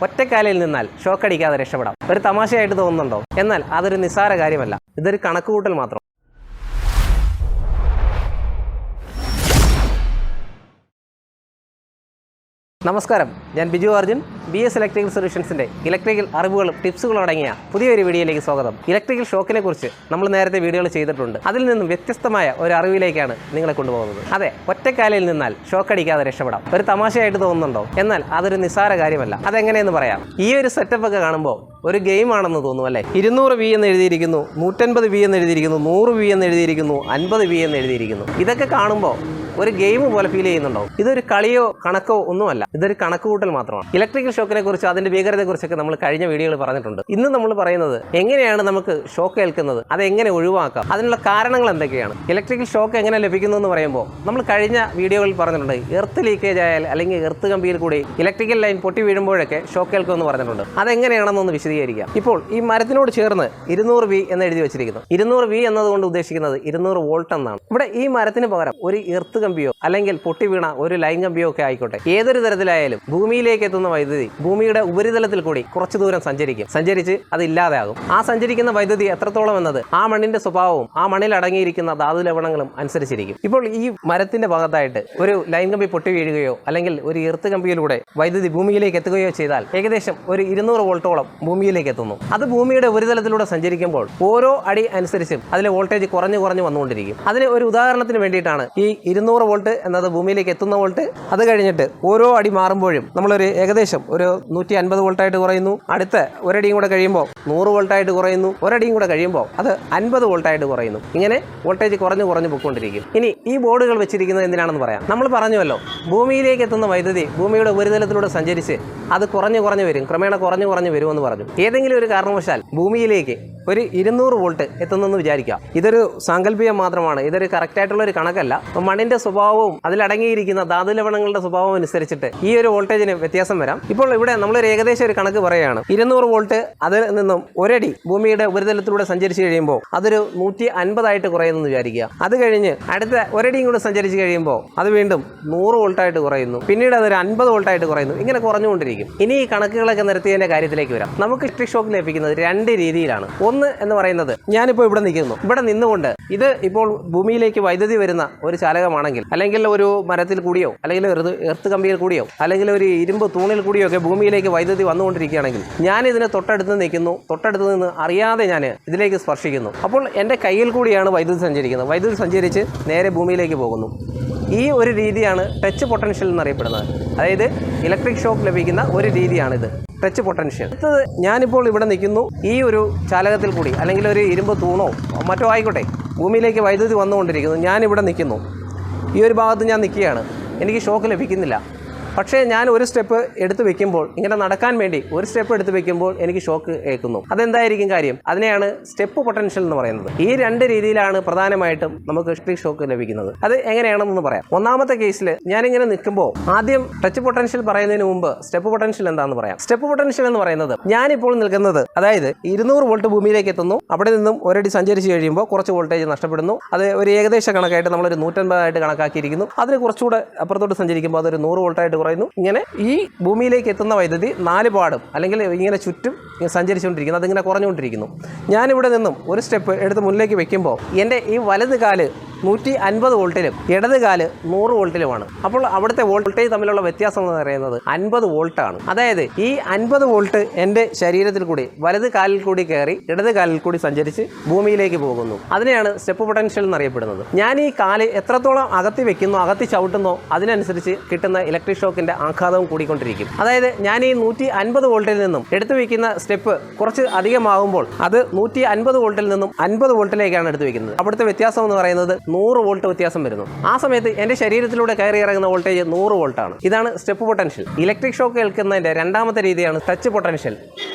ഒറ്റക്കാലിൽ നിന്നാൽ ഷോക്കടിക്കാതെ രക്ഷപ്പെടാം. ഒരു തമാശയായിട്ട് തോന്നുന്നുണ്ടോ? എന്നാൽ അതൊരു നിസ്സാര കാര്യമല്ല. ഇതൊരു കണക്കുകൂട്ടൽ മാത്രം. നമസ്കാരം, ഞാൻ ബിജു അർജുൻ. B.S Electrical Solutionsന്റെ ഇലക്ട്രിക്കൽ അറിവുകളും ടിപ്സുകളും അടങ്ങിയ പുതിയൊരു വീഡിയോയിലേക്ക് സ്വാഗതം. ഇലക്ട്രിക്കൽ ഷോക്കിനെ കുറിച്ച് നമ്മൾ നേരത്തെ വീഡിയോകൾ ചെയ്തിട്ടുണ്ട്. അതിൽ നിന്നും വ്യത്യസ്തമായ ഒരു അറിവിലേക്കാണ് നിങ്ങളെ കൊണ്ടുപോകുന്നത്. അതെ, ഒറ്റക്കാലിൽ നിന്നാൽ ഷോക്കടിക്കാതെ രക്ഷപ്പെടാം. ഒരു തമാശയായിട്ട് തോന്നുന്നുണ്ടോ? എന്നാൽ അതൊരു നിസ്സാര കാര്യമല്ല. അതെങ്ങനെയെന്ന് പറയാം. ഈ ഒരു സെറ്റപ്പ് ഒക്കെ കാണുമ്പോൾ ഒരു ഗെയിം ആണെന്ന് തോന്നും അല്ലേ? 200 V എന്ന് എഴുതിയിരിക്കുന്നു, 150 V എന്ന് എഴുതിയിരിക്കുന്നു, 100 V എന്ന് എഴുതിയിരിക്കുന്നു, 50 V എന്ന് എഴുതിയിരിക്കുന്നു. ഇതൊക്കെ കാണുമ്പോൾ ഒരു ഗെയിം പോലെ ഫീൽ ചെയ്യുന്നുണ്ടോ? ഇതൊരു കളിയോ കണക്കോ ഒന്നുമല്ല, ഇതൊരു കണക്കുകൂട്ടൽ മാത്രമാണ്. ഇലക്ട്രിക്കൽ ഷോക്കിനെ കുറിച്ച്, അതിന്റെ ഭീകരതയെക്കുറിച്ചൊക്കെ നമ്മൾ കഴിഞ്ഞ വീഡിയോയിൽ പറഞ്ഞിട്ടുണ്ട്. ഇന്ന് നമ്മൾ പറയുന്നത് എങ്ങനെയാണ് നമുക്ക് ഷോക്ക് ഏൽക്കുന്നത്, അതെങ്ങനെ ഒഴിവാക്കാം, അതിനുള്ള കാരണങ്ങൾ എന്തൊക്കെയാണ്, ഇലക്ട്രിക്കൽ ഷോക്ക് എങ്ങനെ ലഭിക്കുന്നു എന്ന് പറയുമ്പോൾ നമ്മൾ കഴിഞ്ഞ വീഡിയോകളിൽ പറഞ്ഞിട്ടുണ്ട്. എർത്ത് ലീക്കേജ് ആയാൽ അല്ലെങ്കിൽ എർത്ത് കമ്പിയിൽ കൂടി ഇലക്ട്രിക്കൽ ലൈൻ പൊട്ടി വീഴുമ്പോഴൊക്കെ ഷോക്ക് ഏൽക്കുമെന്ന് പറഞ്ഞിട്ടുണ്ട്. അതെങ്ങനെയാണെന്നൊന്ന് വിശദീകരിക്കാം. ഇപ്പോൾ ഈ മരത്തിനോട് ചേർന്ന് 200 V എന്ന് എഴുതി വെച്ചിരിക്കുന്നു. 200 V എന്നതുകൊണ്ട് ഉദ്ദേശിക്കുന്നത് 200 വോൾട്ട് എന്നാണ്. ഇവിടെ ഈ മരത്തിന് പകരം ഒരു എർത്ത് കമ്പിയോ അല്ലെങ്കിൽ പൊട്ടി വീണ ഒരു ലൈൻ കമ്പിയോ ഒക്കെ ആയിക്കോട്ടെ, ഏതൊരു തരത്തിലായാലും ഭൂമിയിലേക്ക് എത്തുന്ന വൈദ്യുതി ഭൂമിയുടെ ഉപരിതലത്തിൽ കൂടി കുറച്ചു ദൂരം സഞ്ചരിച്ച് അത് ഇല്ലാതെയാകും. ആ സഞ്ചരിക്കുന്ന വൈദ്യുതി എത്രത്തോളം എന്നത് ആ മണ്ണിന്റെ സ്വഭാവവും ആ മണ്ണിൽ അടങ്ങിയിരിക്കുന്ന ധാതു ലവണങ്ങളും അനുസരിച്ചിരിക്കും. ഇപ്പോൾ ഈ മരത്തിന്റെ ഭാഗത്തായിട്ട് ഒരു ലൈൻ കമ്പി പൊട്ടി വീഴുകയോ അല്ലെങ്കിൽ ഒരു എർത്ത് കമ്പിയിലൂടെ വൈദ്യുതി ഭൂമിയിലേക്ക് എത്തുകയോ ചെയ്താൽ ഏകദേശം ഒരു 200 വോൾട്ടോളം ഭൂമിയിലേക്ക് എത്തുന്നു. അത് ഭൂമിയുടെ ഉപരിതലത്തിലൂടെ സഞ്ചരിക്കുമ്പോൾ ഓരോ അടി അനുസരിച്ചും അതിലെ വോൾട്ടേജ് കുറഞ്ഞു വന്നുകൊണ്ടിരിക്കും. അതിന് ഒരു ഉദാഹരണത്തിന് വേണ്ടിയിട്ടാണ് ഈ 200 വോൾട്ട് എന്നത് ഭൂമിയിലേക്ക് എത്തുന്ന വോൾട്ട്. അത് കഴിഞ്ഞിട്ട് ഓരോ അടി മാറുമ്പോഴും നമ്മളൊരു ഏകദേശം ഒരു 150 വോൾട്ടായിട്ട് കുറയുന്നു. അടുത്ത ഒരടിയും കൂടെ കഴിയുമ്പോൾ 100 വോൾട്ടായിട്ട് കുറയുന്നു. ഒരടിയും കൂടെ കഴിയുമ്പോൾ അത് 50 വോൾട്ടായിട്ട് കുറയുന്നു. ഇങ്ങനെ വോൾട്ടേജ് കുറഞ്ഞു പൊയ്ക്കൊണ്ടിരിക്കും. ഇനി ഈ ബോർഡുകൾ വെച്ചിരിക്കുന്നത് എന്തിനാണെന്ന് പറയാം. നമ്മൾ പറഞ്ഞുവല്ലോ, ഭൂമിയിലേക്ക് എത്തുന്ന വൈദ്യുതി ഭൂമിയുടെ ഉപരിതലത്തിലൂടെ സഞ്ചരിച്ച് അത് കുറഞ്ഞു വരും, ക്രമേണ കുറഞ്ഞു വരുമെന്ന് പറഞ്ഞു. ഏതെങ്കിലും ഒരു കാരണവശാൽ ഭൂമിയിലേക്ക് ഒരു 200 വോൾട്ട് എത്തുന്നെന്ന് വിചാരിക്കാം. ഇതൊരു സാങ്കല്പികം മാത്രമാണ്, ഇതൊരു കറക്റ്റായിട്ടുള്ള ഒരു കണക്കല്ല. മണ്ണിന്റെ സ്വഭാവവും അതിലടങ്ങിയിരിക്കുന്ന ധാതുലവണങ്ങളുടെ സ്വഭാവം അനുസരിച്ചിട്ട് ഈ ഒരു വോൾട്ടേജിന് വ്യത്യാസം വരാം. ഇപ്പോൾ ഇവിടെ നമ്മളൊരു ഏകദേശം ഒരു കണക്ക് പറയുകയാണ്. 200 വോൾട്ട് അതിൽ നിന്നും ഒരടി ഭൂമിയുടെ ഉപരിതലത്തിലൂടെ സഞ്ചരിച്ച് കഴിയുമ്പോൾ അതൊരു 150 ആയിട്ട് കുറയുന്നു വിചാരിക്കുക. അത് കഴിഞ്ഞ് അടുത്ത ഒരടിയും കൂടെ സഞ്ചരിച്ച് കഴിയുമ്പോൾ അത് വീണ്ടും 100 വോൾട്ടായിട്ട് കുറയുന്നു. പിന്നീട് അതൊരു 50 വോൾട്ടായിട്ട് കുറയുന്നു. ഇങ്ങനെ കുറഞ്ഞുകൊണ്ടിരിക്കും. ഇനി ഈ കണക്കുകളൊക്കെ നിരത്തിയതിന്റെ കാര്യത്തിലേക്ക് വരാം. നമുക്ക് ഇലക്ട്രിക് ഷോക്ക് ലഭിക്കുന്നത് രണ്ട് രീതിയിലാണ്. ഒന്ന് എന്ന് പറയുന്നത്, ഞാനിപ്പോൾ ഇവിടെ നിൽക്കുന്നു, ഇവിടെ നിന്നുകൊണ്ട് ഇത് ഇപ്പോൾ ഭൂമിയിലേക്ക് വൈദ്യുതി വരുന്ന ഒരു ചാലകമാണെങ്കിൽ, അല്ലെങ്കിൽ ഒരു മരത്തിൽ കൂടിയോ അല്ലെങ്കിൽ എർത്ത് കമ്പിയിൽ കൂടിയോ അല്ലെങ്കിൽ ഒരു ഇരുമ്പ് തൂണിൽ കൂടിയോ ഒക്കെ ഭൂമിയിലേക്ക് വൈദ്യുതി വന്നുകൊണ്ടിരിക്കുകയാണെങ്കിൽ ഞാൻ ഇതിന് തൊട്ടടുത്ത് നിൽക്കുന്നു. തൊട്ടടുത്ത് നിന്ന് അറിയാതെ ഞാൻ ഇതിലേക്ക് സ്പർശിക്കുന്നു. അപ്പോൾ എൻ്റെ കയ്യിൽ കൂടിയാണ് വൈദ്യുതി സഞ്ചരിക്കുന്നത്. വൈദ്യുതി സഞ്ചരിച്ച് നേരെ ഭൂമിയിലേക്ക് പോകുന്നു. ഈ ഒരു രീതിയാണ് ടച്ച് പൊട്ടൻഷ്യൽ എന്നറിയപ്പെടുന്നത്. അതായത് ഇലക്ട്രിക് ഷോക്ക് ലഭിക്കുന്ന ഒരു രീതിയാണിത്, ടച്ച് പൊട്ടൻഷ്യൽ. അടുത്തത്, ഞാനിപ്പോൾ ഇവിടെ നിൽക്കുന്നു, ഈ ഒരു ചാലകത്തിൽ കൂടി അല്ലെങ്കിൽ ഒരു ഇരുമ്പ് തൂണോ മറ്റോ ആയിക്കോട്ടെ ഭൂമിയിലേക്ക് വൈദ്യുതി വന്നുകൊണ്ടിരിക്കുന്നു. ഞാനിവിടെ നിൽക്കുന്നു, ഈ ഒരു ഭാഗത്ത് ഞാൻ നിൽക്കുകയാണ്, എനിക്ക് ഷോക്ക് ലഭിക്കുന്നില്ല. പക്ഷേ ഞാൻ ഒരു സ്റ്റെപ്പ് എടുത്ത് വെക്കുമ്പോൾ, ഇങ്ങനെ നടക്കാൻ വേണ്ടി ഒരു സ്റ്റെപ്പ് എടുത്ത് വെക്കുമ്പോൾ എനിക്ക് ഷോക്ക് ഏൽക്കുന്നു. അതെന്തായിരിക്കും കാര്യം? അതിനെയാണ് സ്റ്റെപ്പ് പൊട്ടൻഷ്യൽ എന്ന് പറയുന്നത്. ഈ രണ്ട് രീതിയിലാണ് പ്രധാനമായിട്ടും നമുക്ക് ഇലക്ട്രിക് ഷോക്ക് ലഭിക്കുന്നത്. അത് എങ്ങനെയാണെന്ന് പറയാം. ഒന്നാമത്തെ കേസിൽ ഞാനിങ്ങനെ നിൽക്കുമ്പോൾ ആദ്യം ടച്ച് പൊട്ടൻഷ്യൽ പറയുന്നതിന് മുമ്പ് സ്റ്റെപ്പ് പൊട്ടൻഷ്യൽ എന്താണെന്ന് പറയാം. സ്റ്റെപ്പ് പൊട്ടൻഷ്യൽ എന്ന് പറയുന്നത്, ഞാനിപ്പോൾ നിൽക്കുന്നത്, അതായത് 200 വോൾട്ട് ഭൂമിയിലേക്ക് എത്തുന്നു. അവിടെ നിന്നും ഒരടി സഞ്ചരിച്ച് കഴിയുമ്പോൾ കുറച്ച് വോൾട്ടേജ് നഷ്ടപ്പെടുന്നു. അത് ഒരു ഏകദേശ കണക്കായിട്ട് നമ്മളൊരു 150 ആയിട്ട് കണക്കാക്കിയിരിക്കുന്നു. അതിന് കുറച്ചുകൂടെ അപ്പുറത്തോട്ട് സഞ്ചരിക്കുമ്പോൾ അതൊരു 100 വോൾട്ടായിട്ട് കുറയുന്നു. ഇങ്ങനെ ഈ ഭൂമിയിലേക്ക് എത്തുന്ന വൈദ്യുതി 4 പാടും അല്ലെങ്കിൽ ഇങ്ങനെ ചുറ്റും സഞ്ചരിച്ചുകൊണ്ടിരിക്കുന്നു. അതിങ്ങനെ കുറഞ്ഞുകൊണ്ടിരിക്കുന്നു. ഞാനിവിടെ നിന്നും ഒരു സ്റ്റെപ്പ് എടുത്ത് മുന്നിലേക്ക് വെക്കുമ്പോൾ എൻ്റെ ഈ വലത് കാല് 150 വോൾട്ടിലും ഇടത് കാല് 100 വോൾട്ടിലുമാണ്. അപ്പോൾ അവിടുത്തെ വോൾട്ടേജ് തമ്മിലുള്ള വ്യത്യാസം എന്ന് പറയുന്നത് 50 വോൾട്ടാണ്. അതായത് ഈ 50 വോൾട്ട് എൻ്റെ ശരീരത്തിൽ കൂടി വലത് കാലിൽ കൂടി കയറി ഇടത് കാലിൽ കൂടി സഞ്ചരിച്ച് ഭൂമിയിലേക്ക് പോകുന്നു. അതിനെയാണ് സ്റ്റെപ്പ് പൊട്ടൻഷ്യൽ എന്നറിയപ്പെടുന്നത്. ഞാൻ ഈ കാല് എത്രത്തോളം അകത്തി വെക്കുന്നോ, അകത്തി ചവിട്ടുന്നോ, അതിനനുസരിച്ച് കിട്ടുന്ന ഇലക്ട്രിക് ഷോക്കിന്റെ ആഘാതവും കൂടിക്കൊണ്ടിരിക്കും. അതായത് ഞാൻ ഈ 150 വോൾട്ടിൽ നിന്നും എടുത്തു വെക്കുന്ന സ്റ്റെപ്പ് കുറച്ച് അധികമാകുമ്പോൾ അത് 150 വോൾട്ടിൽ നിന്നും 50 വോൾട്ടിലേക്കാണ് എടുത്തു വെക്കുന്നത്. അവിടുത്തെ വ്യത്യാസം എന്ന് പറയുന്നത് 100 വോൾട്ട് വ്യത്യാസം വരുന്നു. ആ സമയത്ത് എൻ്റെ ശരീരത്തിലൂടെ കയറി ഇറങ്ങുന്ന വോൾട്ടേജ് 100 വോൾട്ടാണ്. ഇതാണ് സ്റ്റെപ്പ് പൊട്ടൻഷ്യൽ. ഇലക്ട്രിക് ഷോക്ക് ഏൽക്കുന്നതിൻ്റെ രണ്ടാമത്തെ രീതിയാണ് ടച്ച് പൊട്ടൻഷ്യൽ.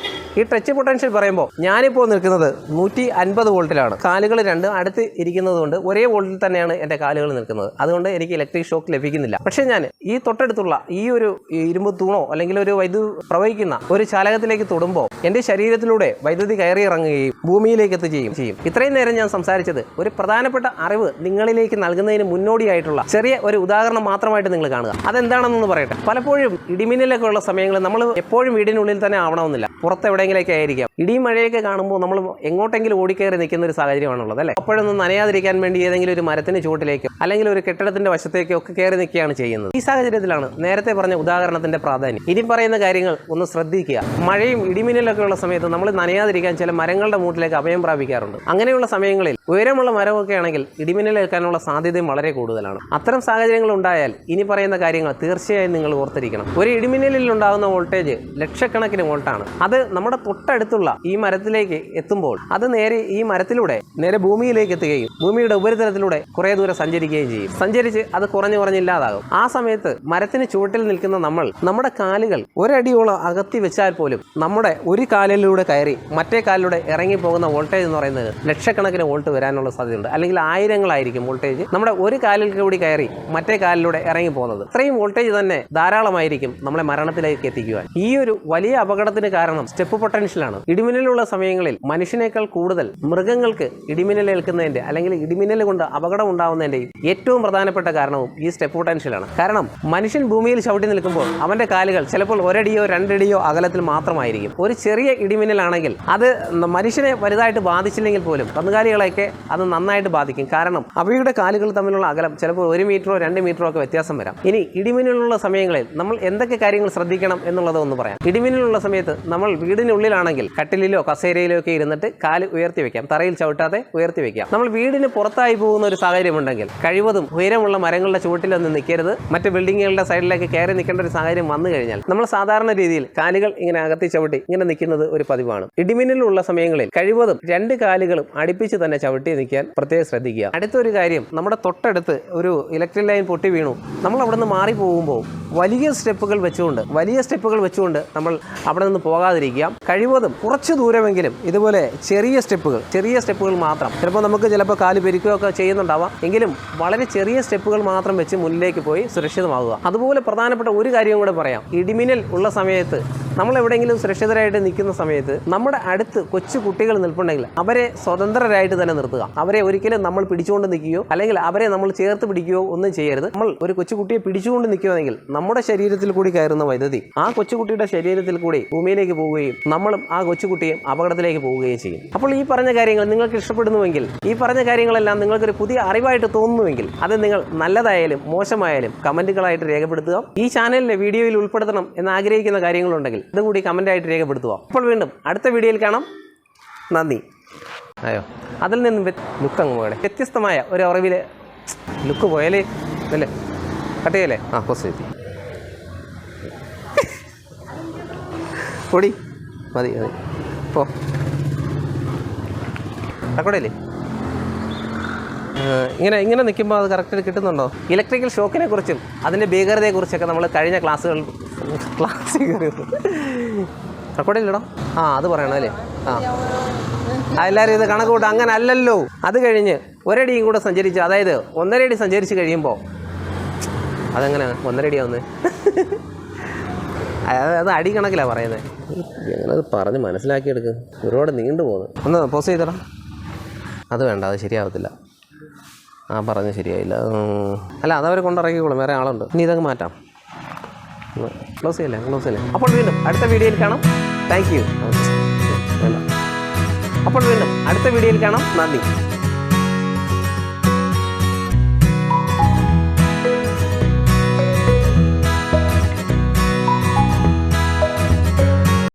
ഈ ടച്ച് പൊട്ടൻഷ്യൽ പറയുമ്പോൾ ഞാനിപ്പോൾ നിൽക്കുന്നത് 150 വോൾട്ടിലാണ്. കാലുകൾ രണ്ടും അടുത്ത് ഇരിക്കുന്നത് കൊണ്ട് ഒരേ വോൾട്ടിൽ തന്നെയാണ് എൻ്റെ കാലുകൾ നിൽക്കുന്നത്. അതുകൊണ്ട് എനിക്ക് ഇലക്ട്രിക് ഷോക്ക് ലഭിക്കുന്നില്ല. പക്ഷേ ഞാൻ ഈ തൊട്ടടുത്തുള്ള ഈ ഒരു ഇരുമ്പ് തൂണോ അല്ലെങ്കിൽ ഒരു വൈദ്യുതി പ്രവഹിക്കുന്ന ഒരു ചാലകത്തിലേക്ക് തൊടുമ്പോൾ എൻ്റെ ശരീരത്തിലൂടെ വൈദ്യുതി കയറി ഇറങ്ങുകയും ഭൂമിയിലേക്ക് എത്തുകയും ചെയ്യും. ഇത്രയും നേരം ഞാൻ സംസാരിച്ചത് ഒരു പ്രധാനപ്പെട്ട അറിവ് നിങ്ങളിലേക്ക് നൽകുന്നതിന് മുന്നോടിയായിട്ടുള്ള ചെറിയ ഒരു ഉദാഹരണം മാത്രമായിട്ട് നിങ്ങൾ കാണുക. അതെന്താണെന്ന് പറയട്ടെ. പലപ്പോഴും ഇടിമിന്നലൊക്കെ ഉള്ള സമയങ്ങളിൽ നമ്മൾ എപ്പോഴും വീടിനുള്ളിൽ തന്നെ ആവണമെന്നില്ല, പുറത്ത് എവിടെയെങ്കിലൊക്കെ ആയിരിക്കാം. ഇടിയും മഴയൊക്കെ കാണുമ്പോൾ നമ്മൾ എങ്ങോട്ടെങ്കിലും ഓടിക്കയറി നിൽക്കുന്ന ഒരു സാഹചര്യമാണുള്ളത് അല്ലേ. അപ്പോഴൊന്നും നനയാതിരിക്കാൻ വേണ്ടി ഏതെങ്കിലും ഒരു മരത്തിന് ചുവട്ടിലേക്കോ അല്ലെങ്കിൽ ഒരു കെട്ടിടത്തിന്റെ വശത്തേക്കോ ഒക്കെ കയറി നിൽക്കുകയാണ് ചെയ്യുന്നത്. ഈ സാഹചര്യത്തിലാണ് നേരത്തെ പറഞ്ഞ ഉദാഹരണത്തിന്റെ പ്രാധാന്യം. ഇനി പറയുന്ന കാര്യങ്ങൾ ഒന്ന് ശ്രദ്ധിക്കുക. മഴയും ഇടിമിന്നലൊക്കെ ഉള്ള സമയത്ത് നമ്മൾ നനയാതിരിക്കാൻ ചില മരങ്ങളുടെ മൂട്ടിലേക്ക് അഭയം പ്രാപിക്കാറുണ്ട്. അങ്ങനെയുള്ള സമയങ്ങളിൽ ഉയരമുള്ള മരമൊക്കെ ആണെങ്കിൽ ഇടിമിന്നലേൽക്കാനുള്ള സാധ്യതയും വളരെ കൂടുതലാണ്. അത്തരം സാഹചര്യങ്ങൾ ഉണ്ടായാൽ ഇനി പറയുന്ന കാര്യങ്ങൾ തീർച്ചയായും നിങ്ങൾ ഓർത്തിരിക്കണം. ഒരു ഇടിമിന്നലിൽ ഉണ്ടാകുന്ന വോൾട്ടേജ് ലക്ഷക്കണക്കിന് വോൾട്ടാണ്. അത് നമ്മുടെ തൊട്ടടുത്തുള്ള ഈ മരത്തിലേക്ക് എത്തുമ്പോൾ അത് നേരെ ഈ മരത്തിലൂടെ നേരെ ഭൂമിയിലേക്ക് എത്തുകയും ഭൂമിയുടെ ഉപരിതലത്തിലൂടെ കുറേ ദൂരം സഞ്ചരിക്കുകയും ചെയ്യും. സഞ്ചരിച്ച് അത് കുറഞ്ഞില്ലാതാകും. ആ സമയത്ത് മരത്തിന് ചുവട്ടിൽ നിൽക്കുന്ന നമ്മുടെ കാലുകൾ ഒരടിയോളം അകത്തി വെച്ചാൽ പോലും നമ്മുടെ ഒരു കാലിലൂടെ കയറി മറ്റേ കാലിലൂടെ ഇറങ്ങി പോകുന്ന വോൾട്ടേജ് എന്ന് പറയുന്നത് ലക്ഷക്കണക്കിന് വോൾട്ട് വരാനുള്ള സാധ്യതയുണ്ട്. അല്ലെങ്കിൽ ആയിരങ്ങളായിരിക്കും വോൾട്ടേജ് നമ്മുടെ ഒരു കാലിൽ കൂടി കയറി മറ്റേ കാലിലൂടെ ഇറങ്ങി പോകുന്നത്. ഇത്രയും വോൾട്ടേജ് തന്നെ ധാരാളമായിരിക്കും നമ്മളെ മരണത്തിലേക്ക് എത്തിക്കുവാൻ. ഈ ഒരു വലിയ അപകടത്തിന് കാരണം സ്റ്റെപ്പ് പൊട്ടൻഷ്യലാണ്. ഇടിമിന്നലുള്ള സമയങ്ങളിൽ മനുഷ്യനേക്കാൾ കൂടുതൽ മൃഗങ്ങൾക്ക് ഇടിമിന്നൽ ഏൽക്കുന്നതിന്റെ അല്ലെങ്കിൽ ഇടിമിന്നൽ കൊണ്ട് അപകടം ഉണ്ടാവുന്നതിന്റെയും ഏറ്റവും പ്രധാനപ്പെട്ട കാരണവും ഈ സ്റ്റെപ്പ് പൊട്ടൻഷ്യലാണ്. കാരണം മനുഷ്യൻ ഭൂമിയിൽ ചവിട്ടി നിൽക്കുമ്പോൾ അവന്റെ കാലുകൾ ചിലപ്പോൾ ഒരടിയോ രണ്ടടിയോ അകലത്തിൽ മാത്രമായിരിക്കും. ഒരു ചെറിയ ഇടിമിന്നലാണെങ്കിൽ അത് മനുഷ്യനെ വലുതായിട്ട് ബാധിച്ചില്ലെങ്കിൽ പോലും കന്നുകാലികളെയൊക്കെ അത് നന്നായിട്ട് ബാധിക്കും. കാരണം അവയുടെ കാലുകൾ തമ്മിലുള്ള അകലം ചിലപ്പോൾ 1 മീറ്ററോ 2 മീറ്ററോ ഒക്കെ വ്യത്യാസം വരാം. ഇനി ഇടിമിന്നലുള്ള സമയങ്ങളിൽ നമ്മൾ എന്തൊക്കെ കാര്യങ്ങൾ ശ്രദ്ധിക്കണം എന്നുള്ളത് ഒന്ന് പറയാം. ഇടിമിന്നലുള്ള സമയത്ത് നമ്മൾ വീടിനുള്ളിലാണെങ്കിൽ കട്ടിലിലോ കസേരയിലോ ഒക്കെ ഇരുന്നിട്ട് കാല് ഉയർത്തി വെക്കാം, തറയിൽ ചവിട്ടാതെ ഉയർത്തി വെക്കാം. നമ്മൾ വീടിന് പുറത്തായി പോകുന്ന ഒരു സാഹചര്യം ഉണ്ടെങ്കിൽ കഴിവതും ഉയരമുള്ള മരങ്ങളുടെ ചുവട്ടിലൊന്നും നിൽക്കരുത്. മറ്റ് ബിൽഡിങ്ങുകളുടെ സൈഡിലേക്ക് കയറി നിൽക്കേണ്ട ഒരു സാഹചര്യം വന്നു കഴിഞ്ഞാൽ നമ്മൾ സാധാരണ രീതിയിൽ കാലുകൾ ഇങ്ങനെ അകത്തി ചവിട്ടി ഇങ്ങനെ നിൽക്കുന്നത് ഒരു പതിവാണ്. ഇടിമിന്നലുള്ള സമയങ്ങളിൽ കഴിവതും 2 കാലുകളും അടുപ്പിച്ച് തന്നെ ചവിട്ടി നിൽക്കാൻ പ്രത്യേകം ശ്രദ്ധിക്കുക. അടുത്തൊരു കാര്യം, നമ്മുടെ തൊട്ടടുത്ത് ഒരു ഇലക്ട്രിക് ലൈൻ പൊട്ടി വീണു. നമ്മൾ അവിടെ നിന്ന് മാറി പോകുമ്പോൾ വലിയ സ്റ്റെപ്പുകൾ വെച്ചുകൊണ്ട് നമ്മൾ അവിടെ നിന്ന് പോകാതിരിക്കുക. കഴിവതും കുറച്ച് ദൂരമെങ്കിലും ഇതുപോലെ ചെറിയ സ്റ്റെപ്പുകൾ മാത്രം. ചിലപ്പോൾ കാല് പെരുക്കുകയൊക്കെ ചെയ്യുന്നുണ്ടാവാം. എങ്കിലും വളരെ ചെറിയ സ്റ്റെപ്പുകൾ മാത്രം വെച്ച് മുന്നിലേക്ക് പോയി സുരക്ഷിതമാകുക. അതുപോലെ പ്രധാനപ്പെട്ട ഒരു കാര്യം കൂടെ പറയാം. ഇടിമിന്നൽ ഉള്ള സമയത്ത് നമ്മൾ എവിടെയെങ്കിലും സുരക്ഷിതരായിട്ട് നിൽക്കുന്ന സമയത്ത് നമ്മുടെ അടുത്ത് കൊച്ചു കുട്ടികൾ നിൽപ്പുണ്ടെങ്കിൽ അവരെ സ്വതന്ത്രരായിട്ട് തന്നെ നിർത്തുക. അവരെ ഒരിക്കലും നമ്മൾ പിടിച്ചുകൊണ്ട് നിൽക്കുകയോ അല്ലെങ്കിൽ അവരെ നമ്മൾ ചേർത്ത് പിടിക്കുകയോ ഒന്നും ചെയ്യരുത്. നമ്മൾ ഒരു കൊച്ചുകുട്ടിയെ പിടിച്ചുകൊണ്ട് നിൽക്കുകയാണെങ്കിൽ നമ്മുടെ ശരീരത്തിൽ കൂടി കയറുന്ന വൈദ്യുതി ആ കൊച്ചുകുട്ടിയുടെ ശരീരത്തിൽ കൂടി ഭൂമിയിലേക്ക് പോവുകയും നമ്മളും ആ കൊച്ചുകുട്ടിയും അപകടത്തിലേക്ക് പോവുകയും ചെയ്യും. അപ്പോൾ ഈ പറഞ്ഞ കാര്യങ്ങൾ നിങ്ങൾക്ക് ഇഷ്ടപ്പെടുന്നുവെങ്കിൽ, ഈ പറഞ്ഞ കാര്യങ്ങളെല്ലാം നിങ്ങൾക്കൊരു പുതിയ അറിവായിട്ട് തോന്നുന്നുവെങ്കിൽ അത് നിങ്ങൾ നല്ലതായാലും മോശമായാലും കമന്റുകളായിട്ട് രേഖപ്പെടുത്തുക. ഈ ചാനലിലെ വീഡിയോയിൽ ഉൾപ്പെടുത്തണം എന്ന് ആഗ്രഹിക്കുന്ന കാര്യങ്ങളുണ്ടെങ്കിൽ അതുകൂടി കമന്റായിട്ട് രേഖപ്പെടുത്തുക. അപ്പോൾ വീണ്ടും അടുത്ത വീഡിയോയിൽ കാണാം. നന്ദി. അതിൽ നിന്നും ലുക്ക് അങ്ങ് പോകണേ. വ്യത്യസ്തമായ ഒരു അറിവില് ലുക്ക് പോയാലേ അല്ലേ കട്ടിയല്ലേ? പോസിറ്റീവ് പൊടി മതി പോ റെക്കോർഡല്ലേ. ഇങ്ങനെ നിൽക്കുമ്പോൾ അത് കറക്റ്റ് കിട്ടുന്നുണ്ടോ? ഇലക്ട്രിക്കൽ ഷോക്കിനെ കുറിച്ചും അതിൻ്റെ ഭീകരതയെക്കുറിച്ചൊക്കെ നമ്മൾ കഴിഞ്ഞ ക്ലാസ്സിൽ റെക്കോർഡില്ലടോ. അത് പറയണം അല്ലേ? എല്ലാവരും ഇത് കണക്ക് കൂട്ടും. അങ്ങനെ അല്ലല്ലോ. അത് കഴിഞ്ഞ് ഒരടിയും കൂടെ സഞ്ചരിച്ച്, അതായത് 1.5 അടി സഞ്ചരിച്ച് കഴിയുമ്പോൾ അതെങ്ങനെ 1.5 അടിയാവുന്നത്? അത് അടി കണക്കിലാണ് പറയുന്നത്. ഞങ്ങളത് പറഞ്ഞ് മനസ്സിലാക്കിയെടുക്കും. ഒരുപാട് നീണ്ടു പോകുന്നു. ഒന്ന് പോസ് ചെയ്തടാ. അത് വേണ്ട, അത് ശരിയാവത്തില്ല. പറഞ്ഞ് ശരിയായില്ല. അല്ല, അതവർ കൊണ്ടിറക്കിക്കോളും. വേറെ ആളുണ്ട്. ഇനി ഇതങ്ങ് മാറ്റാം. ക്ലോസ് ചെയ്യല്ലേ. അപ്പോൾ വീണ്ടും അടുത്ത വീഡിയോയിൽ കാണാം. Thank you. അപ്പോൾ വീണ്ടും അടുത്ത വീഡിയോയിൽ കാണാം. നന്ദി.